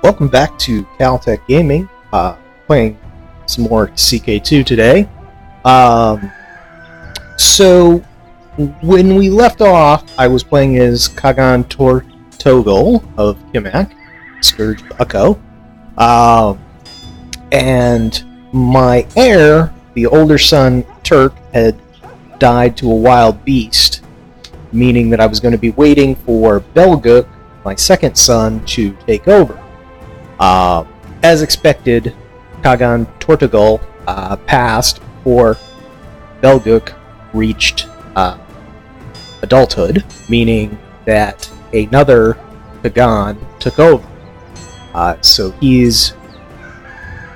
Welcome back to Caltech Gaming. Playing some more CK2 today. So when we left off, I was playing as Kahn Belgluk of Kimak, Scourge of Zurvan. And my heir, the older son Turk, had died to a wild beast, meaning that I was going to be waiting for Belgluk, my second son, to take over. As expected, Kahn Belgluk passed before Belgluk reached adulthood, meaning that another Kahn took over. So he's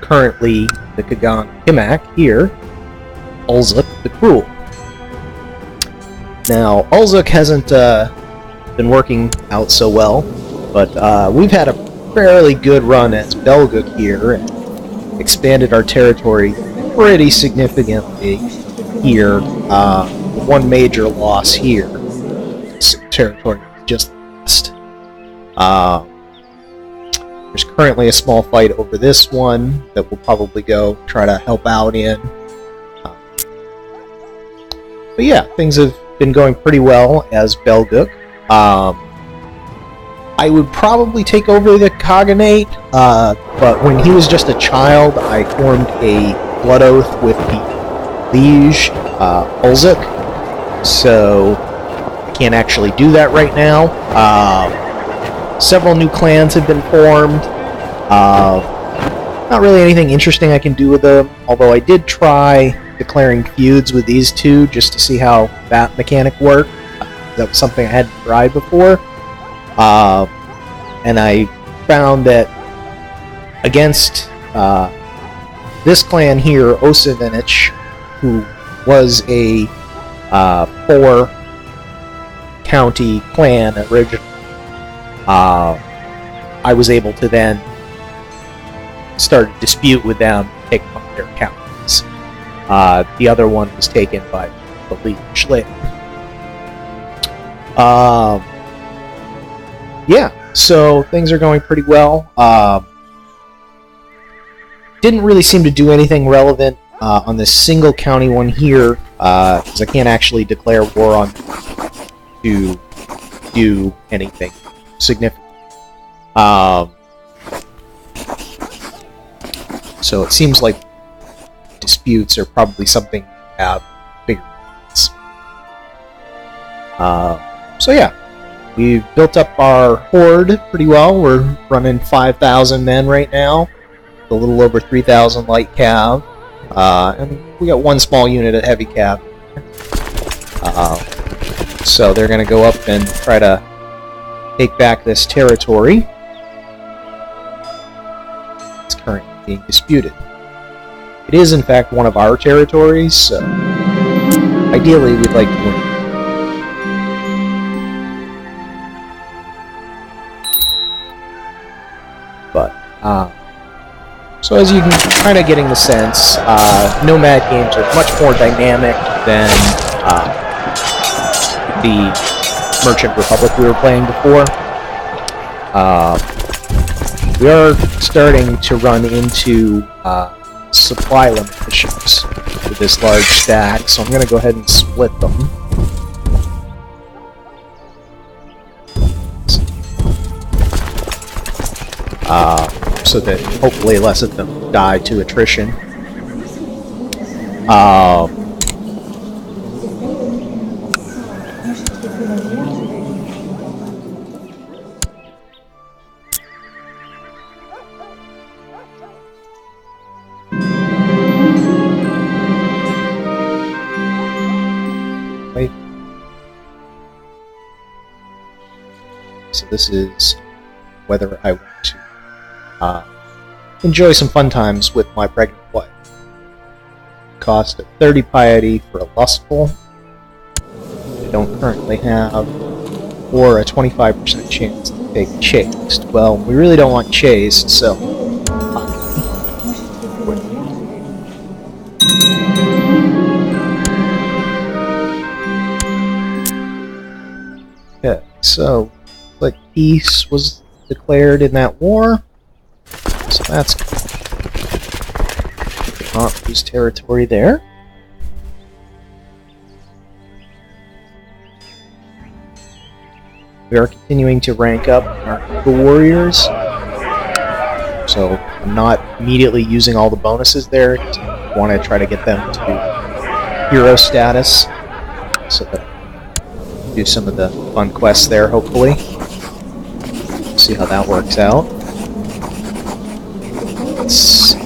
currently the Kahn Kimak here, Belgluk the Cruel. Now, Belgluk hasn't been working out so well, but we've had a fairly good run as Belgluk here, and expanded our territory pretty significantly here. One major loss here. Territory just lost. There's currently a small fight over this one that we'll probably go try to help out in. But yeah, things have been going pretty well as Belgluk. I would probably take over the Khaganate, but when he was just a child, I formed a blood oath with the liege, Belgluk, so I can't actually do that right now. Several new clans have been formed. Not really anything interesting I can do with them, although I did try declaring feuds with these two just to see how that mechanic worked. That was something I hadn't tried before. And I found that against this clan here, Osavenich, who was a 4-county clan originally, I was able to then start a dispute with them, take one of their counties. The other one was taken by the liege later. Yeah, so things are going pretty well. Didn't really seem to do anything relevant on this single county one here, because I can't actually declare war on them to do anything significant. So it seems like disputes are probably something we have bigger ones. So yeah. We've built up our horde pretty well. We're running 5,000 men right now, a little over 3,000 light cav, and we got one small unit of heavy cav. So they're going to go up and try to take back this territory. It's currently being disputed. It is in fact one of our territories, so ideally we'd like to win. So as you can kind of getting the sense, Nomad games are much more dynamic than the Merchant Republic we were playing before. We are starting to run into supply limitations with this large stack, so I'm going to go ahead and split them. So that hopefully less of them die to attrition. Wait. So this is whether I want to enjoy some fun times with my pregnant wife. Cost of 30 piety for a lustful. I don't currently have, or a 25% chance to take chaste. Well, we really don't want chaste, so okay, so like peace was declared in that war. That's good. Not lose territory there. We are continuing to rank up our warriors, so I'm not immediately using all the bonuses there. I want to try to get them to hero status, so that I can do some of the fun quests there, hopefully. See how that works out. Let's see.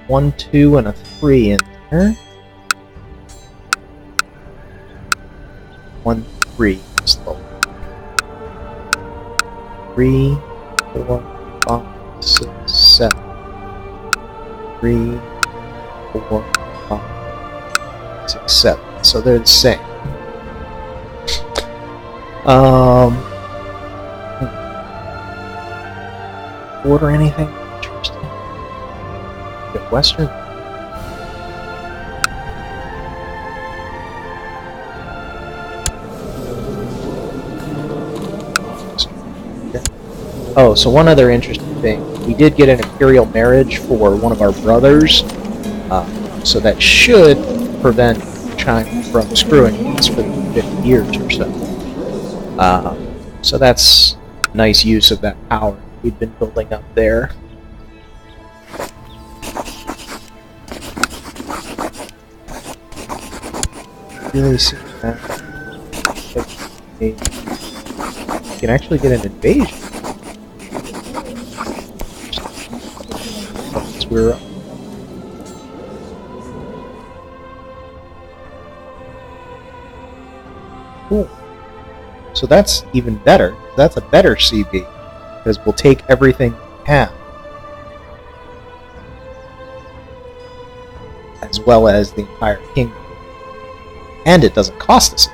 One, 2, and a 3 in there. 1, 3 slow. 3, 4, 5, 6, 7. 3, 4, 5, 6, 7. So they're the same. Order anything interesting? Get Western. Oh, so one other interesting thing. We did get an imperial marriage for one of our brothers, so that should prevent China from screwing us for 50 years or so. So that's nice use of that power we've been building up there. Really see that. You can actually get an invasion. We're up. Cool. So that's even better. That's a better CB, because we'll take everything we have, as well as the entire kingdom. And it doesn't cost us.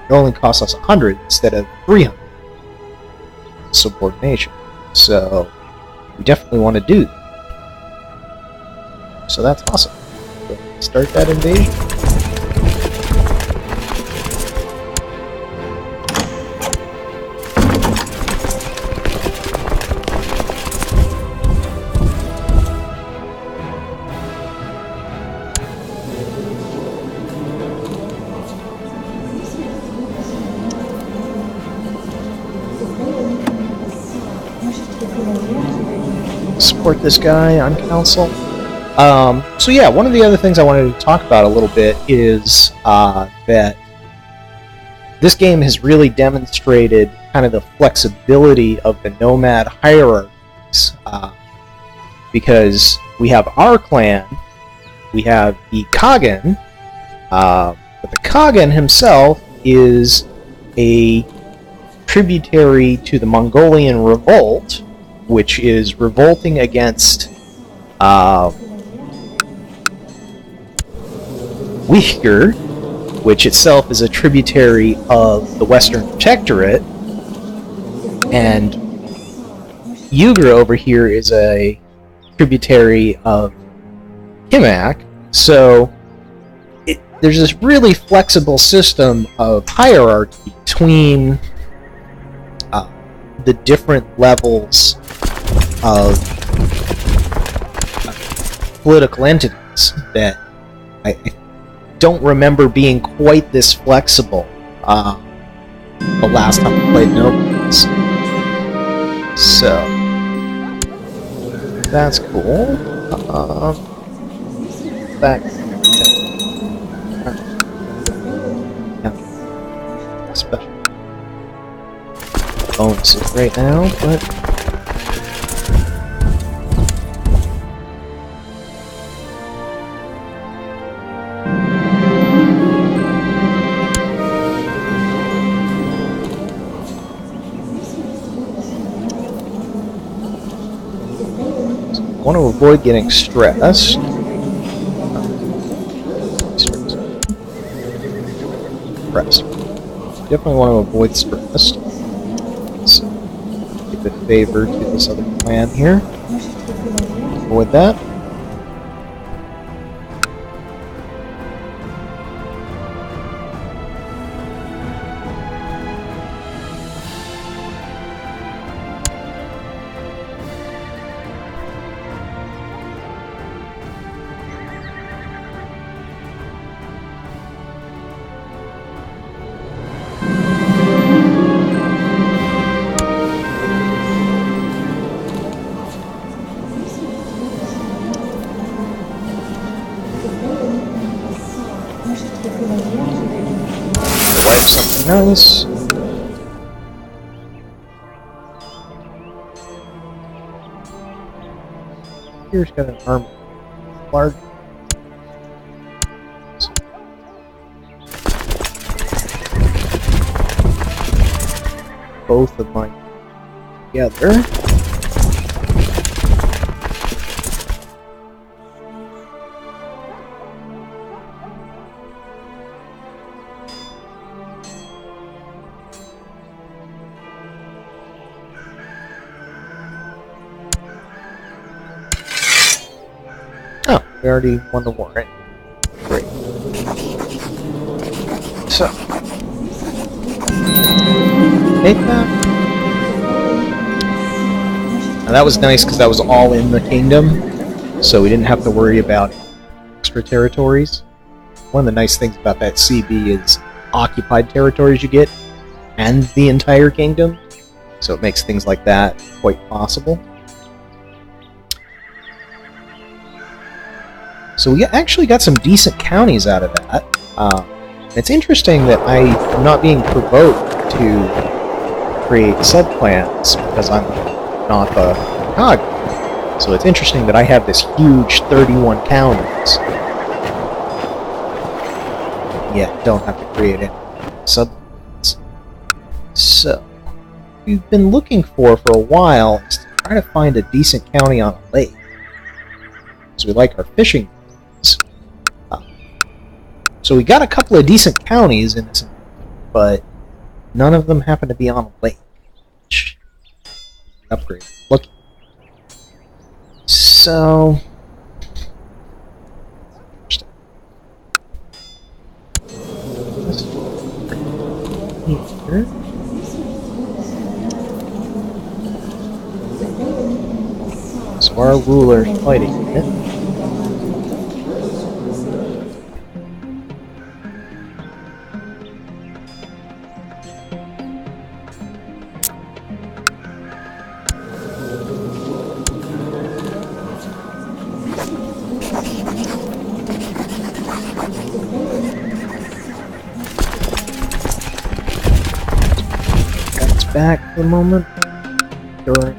It only costs us 100 instead of 300 subordination. So we definitely want to do that. So that's awesome. So start that invasion. Support this guy on council. So yeah, one of the other things I wanted to talk about a little bit is that this game has really demonstrated kind of the flexibility of the nomad hierarchies, because we have our clan, we have the Kagan, but the Kagan himself is a tributary to the Mongolian revolt, which is revolting against Uyghur, which itself is a tributary of the Western Protectorate, and Uyghur over here is a tributary of Kimak. So there's this really flexible system of hierarchy between the different levels of political entities that I don't remember being quite this flexible the last time I played Nobles. So that's cool. Back. Yeah. Special bonuses right now, but Want to avoid getting stressed. Stressed. Definitely want to avoid stress. So, give a favor to this other clan here. Avoid that. Wipe something nice. Here's got an armor. Large. Both of mine together. Oh, we already won the war, right? Great. So, take that. Now that was nice because that was all in the kingdom, so we didn't have to worry about extra territories. One of the nice things about that CB is occupied territories you get, and the entire kingdom, so it makes things like that quite possible. So we actually got some decent counties out of that. It's interesting that I am not being provoked to create subclans because I'm not the Kahn. So it's interesting that I have this huge 31 counties, yet don't have to create any subclans. So what we've been looking for a while is to try to find a decent county on a lake, because we like our fishing. So we got a couple of decent counties in this, but none of them happen to be on a lake. Upgrade. Look. So here. So our ruler's fighting it. Back for a moment during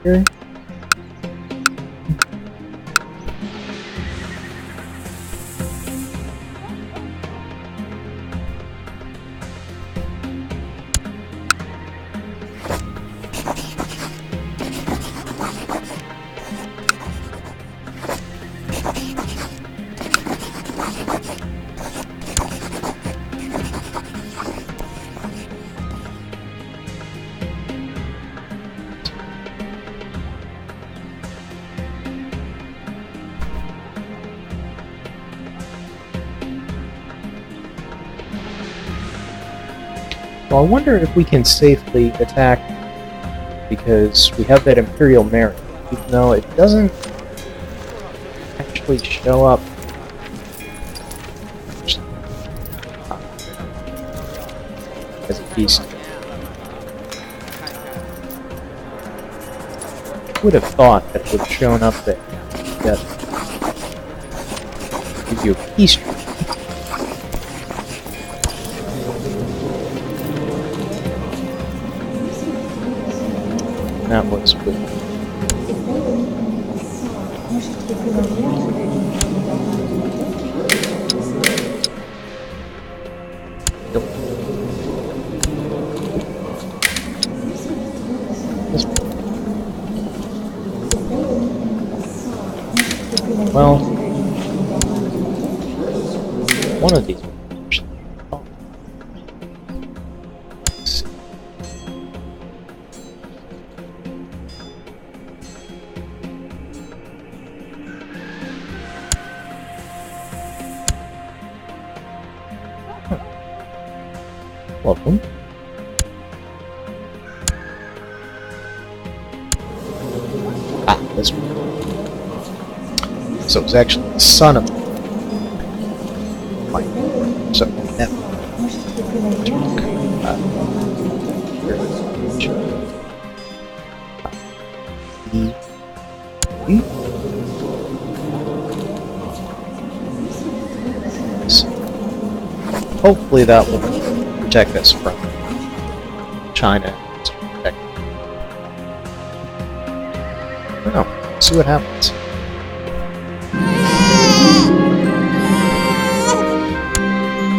here. So I wonder if we can safely attack, because we have that Imperial merit, even though it doesn't actually show up as a piece. I would have thought that it would have shown up that gives you a peace treaty. That was good. Well, one of these. Oh. Let's see. Welcome. Ah, this one. So it's actually the son of my so that hopefully that will protect us from China. I don't know. See what happens.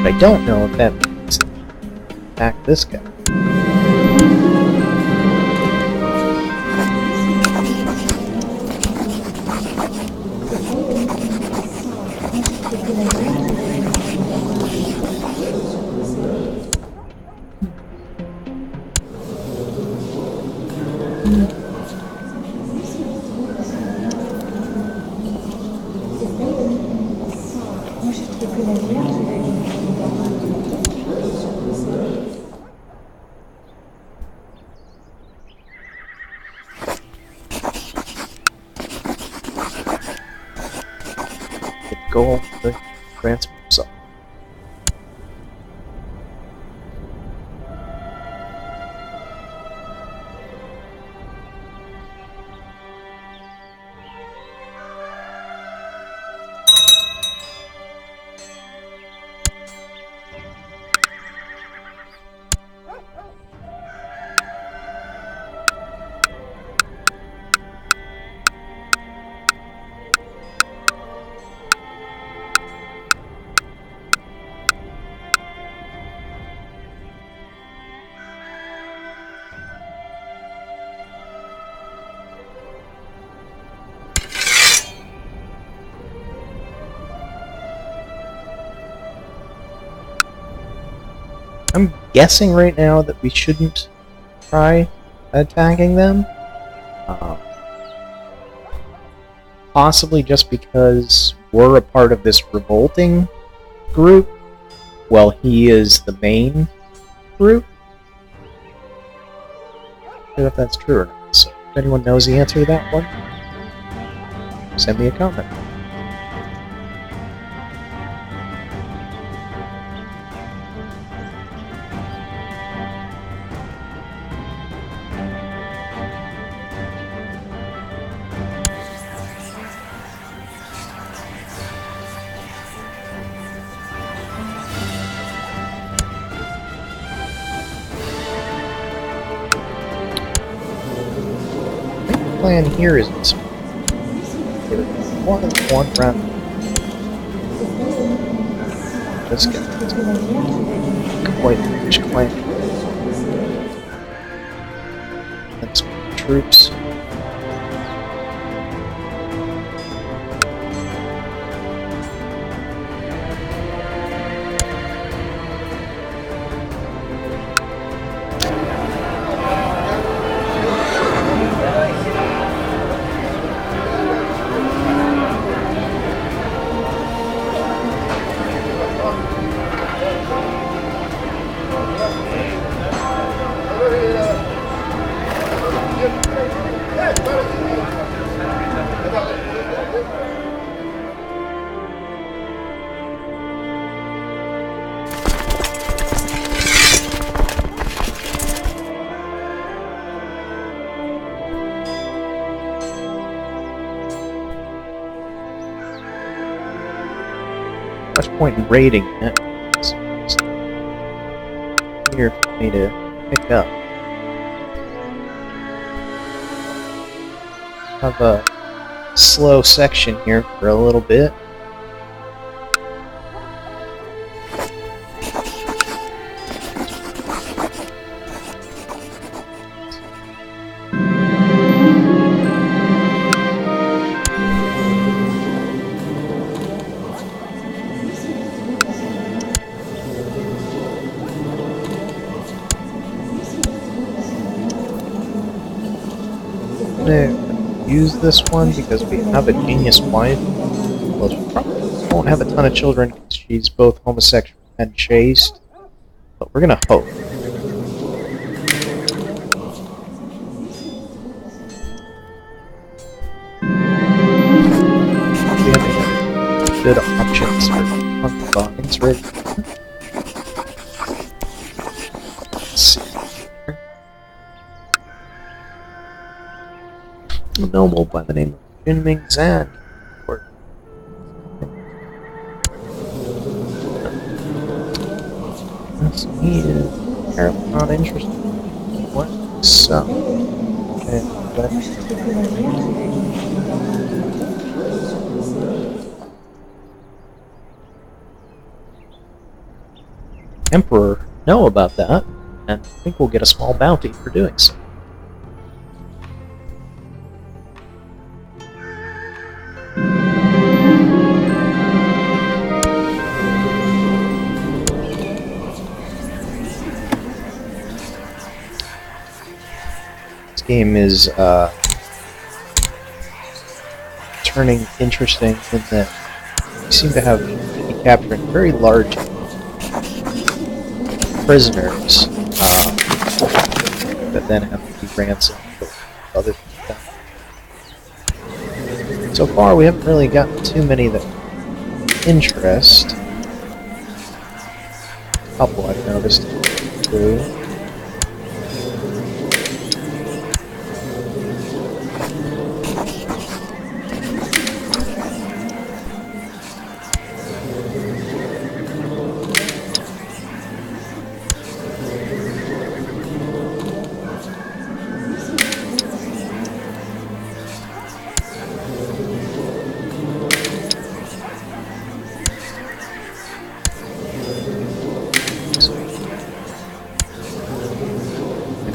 But I don't know if that means attack this guy. Go to transfer himself. I'm guessing right now that we shouldn't try attacking them. Possibly just because we're a part of this revolting group, while he is the main group. I'm not sure if that's true or not. So if anyone knows the answer to that one, send me a comment. Plan here is one round. Let's get quite rich clan. That's troops. Much point in raiding it. It's here for me to pick up. Have a slow section here for a little bit. use this one because we have a genius wife. Well, she probably won't have a ton of children because she's both homosexual and chaste. But we're gonna hope. We have good options for concubines right here. Let's see. A noble by the name of Jinming Zan. He is apparently not interested in what? So, okay, Emperor know about that, and I think we'll get a small bounty for doing so. This game is turning interesting in that we seem to be capturing very large prisoners that then have to be ransomed for other people. So far, we haven't really gotten too many that interest. A couple I've noticed too.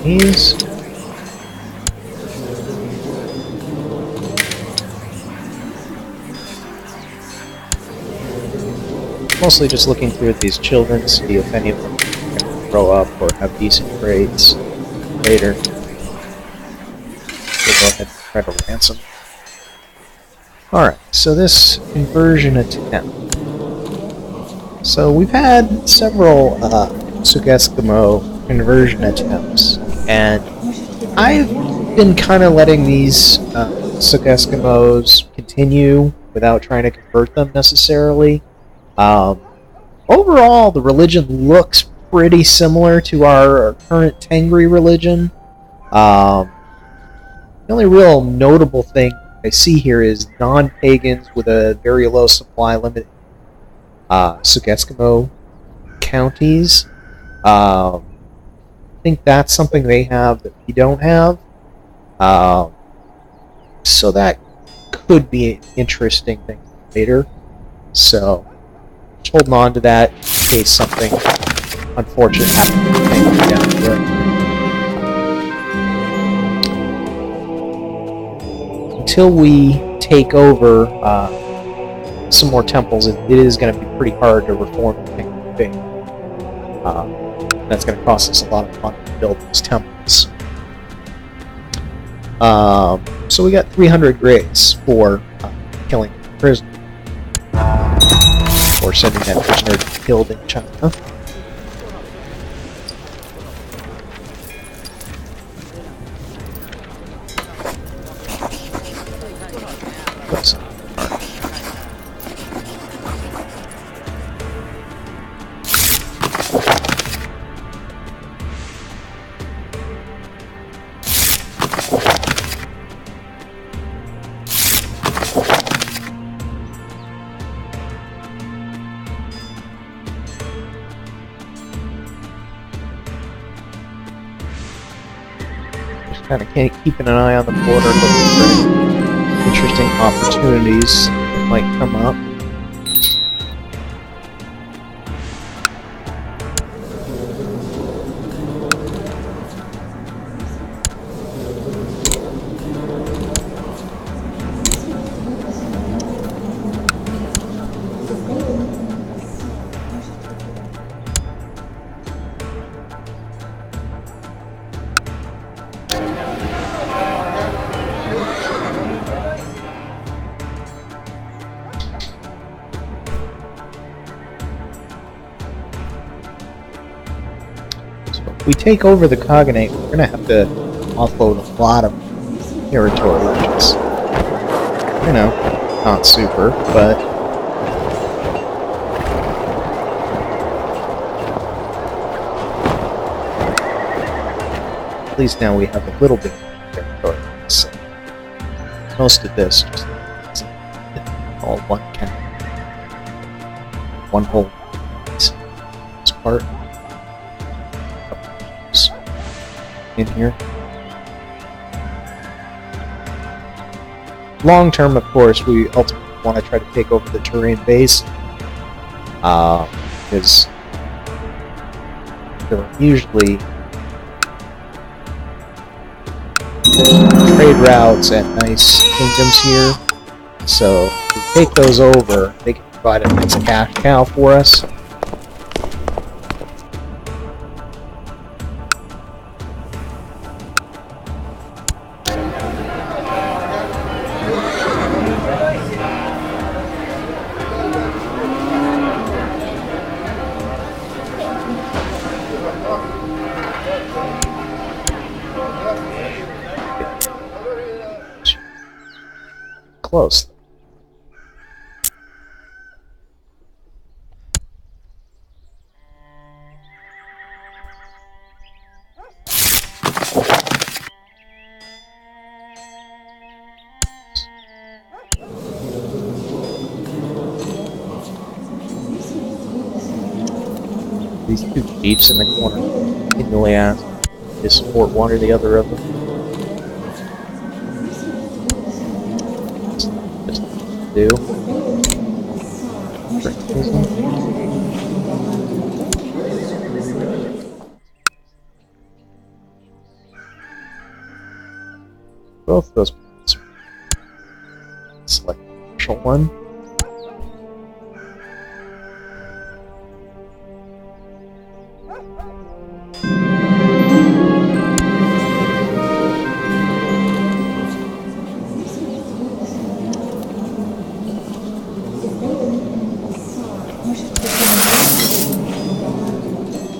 These mostly just looking through at these children to see if any of them can grow up or have decent grades later. We'll go ahead and try to ransom. Alright, so this conversion attempt. So we've had several Sugeskimo conversion attempts. And I've been kind of letting these Sugeskimos continue without trying to convert them necessarily. Overall, the religion looks pretty similar to our current Tengri religion. The only real notable thing I see here is non-pagans with a very low supply limit Sugeskimo counties. I think that's something they have that we don't have. So that could be an interesting thing later. So, just holding on to that in case something unfortunate happens down here. Until we take over some more temples, it is going to be pretty hard to reform the thing. That's going to cost us a lot of money to build these temples. So we got 300 grades for killing a prisoner. Or sending that prisoner to be killed in China. Oops. Kind of keeping an eye on the border, looking for interesting opportunities that might come up. we take over the Cognate, we're going to have to offload a lot of territory, which is, you know, not super, but at least now we have a little bit of territory. So most of this just all one county. One whole piece. This part in here. Long term, of course, we ultimately want to try to take over the Turian base, because there are usually trade routes and nice kingdoms here. So if we take those over, they can provide a nice cash cow for us. Close. These two chiefs in the corner continually ask to support one or the other of them. Do. Both those points. Select the initial one.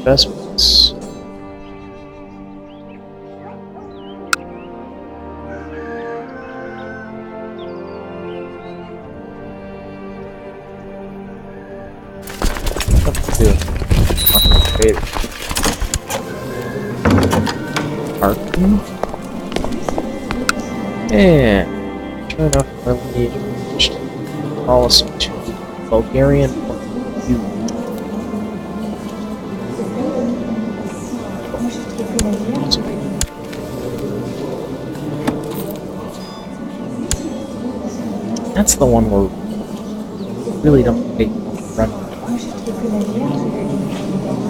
Investments. Marking. And sure enough, I need policy to Bulgarian or EU. That's the one where we really don't take run.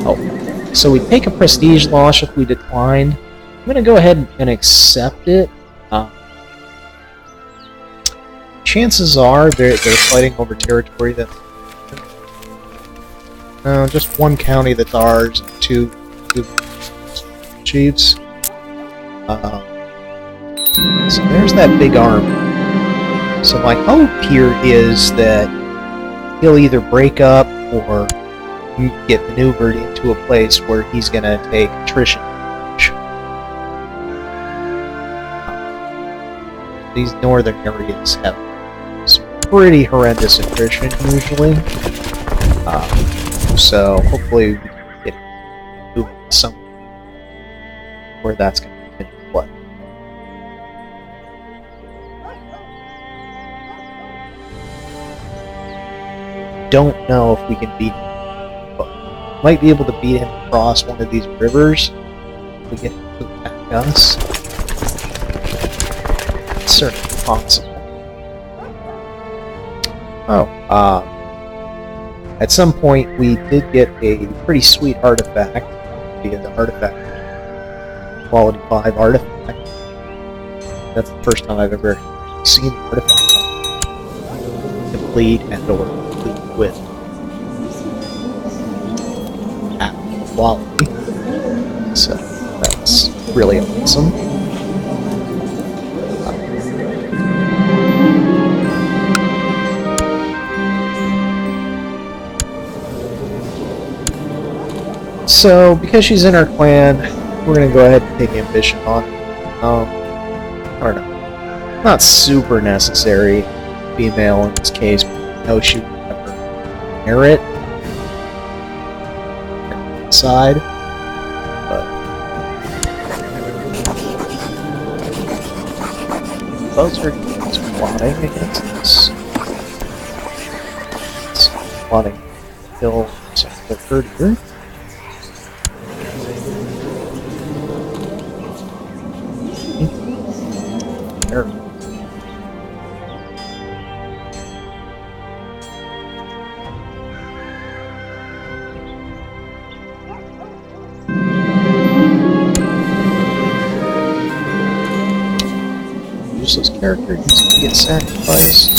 Oh, so we take a prestige loss if we declined. I'm going to go ahead and accept it. Chances are they're fighting over territory that's just one county that's ours, and two chiefs. So there's that big army. So my hope here is that he'll either break up or get maneuvered into a place where he's going to take attrition. These northern areas have some pretty horrendous attrition usually. So hopefully we can get moving somewhere where that's going to continue to play. Don't know if we can beat him, but might be able to beat him across one of these rivers if we get him to attack us. It's certainly possible. At some point we did get a pretty sweet artifact via the artifact quality 5 artifact. That's the first time I've ever seen the artifact complete and or complete with quality. So that's really awesome. so because she's in our clan, we're gonna go ahead and take ambition on. I don't know. Not super necessary. Female in this case, but no, she would never inherit side. But those are plotting against us. It's plotting to kill some of the herd here. Useless character needs to get sacrificed.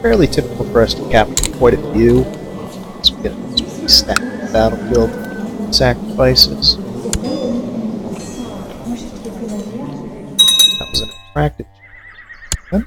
Fairly typical for us to capture quite a few. So we get a pretty stacked battlefield sacrifices. That was an attractive choice.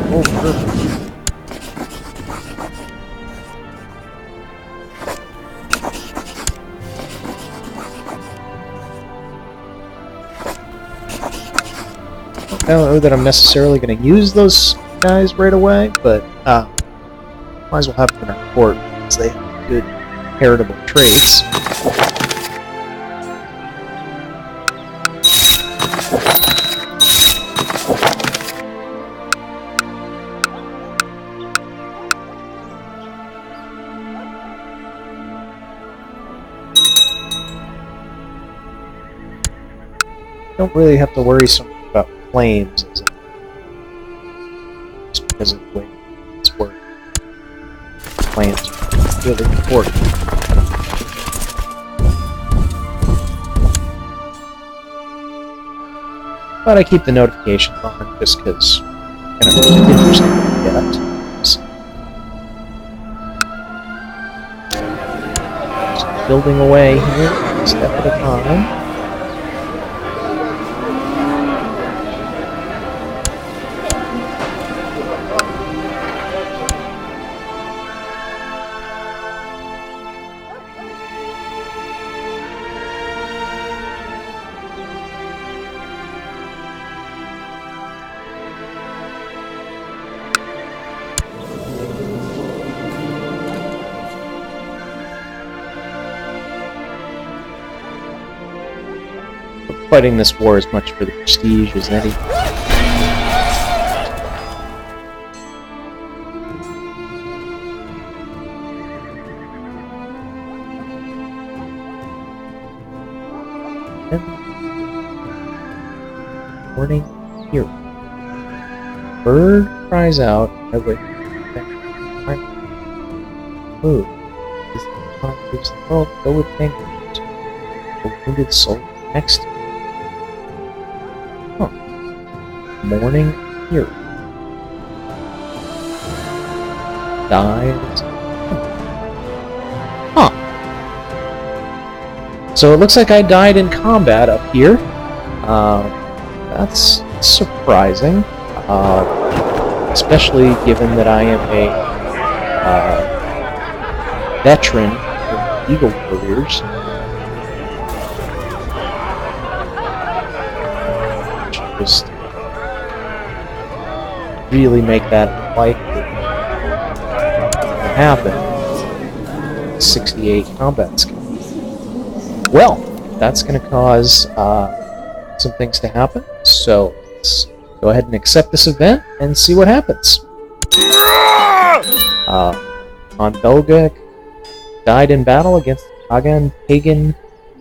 Oh, perfect. I don't know that I'm necessarily going to use those guys right away, but might as well have them in our court because they have good heritable traits. Don't really have to worry so much about flames as just because of the way it's working. Flames are really important. But I keep the notifications on just because it's kind of interesting to get. Just building away here, one step at a time. Fighting this war as much for the prestige as any. Morning here. Bird cries out. I wait. Move. Is the time gives the world go with fingers. A wounded soul next to me. Morning here. Dies. Huh. So it looks like I died in combat up here. That's surprising. Especially given that I am a veteran of Eagle Warriors. Just really make that likely. happen. 68 combat skill. Well, that's going to cause some things to happen, so let's go ahead and accept this event and see what happens. Kahn Belgluk died in battle against Kahn Pagan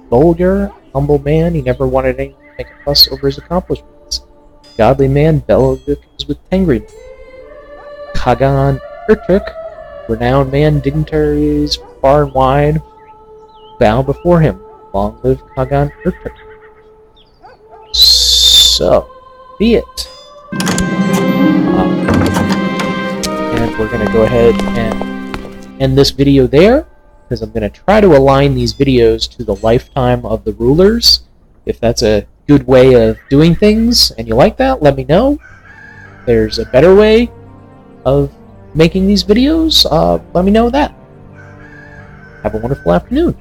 Bulgar, humble man. He never wanted anyone to make a fuss over his accomplishments. Godly man, Belgluk is with Tengri. Kahn Ertrich, renowned man, dignitaries far and wide bow before him. Long live Kahn Ertrich. So, be it. And we're going to go ahead and end this video there, because I'm going to try to align these videos to the lifetime of the rulers. If that's a good way of doing things and you like that, let me know. If there's a better way of making these videos, let me know that. Have a wonderful afternoon.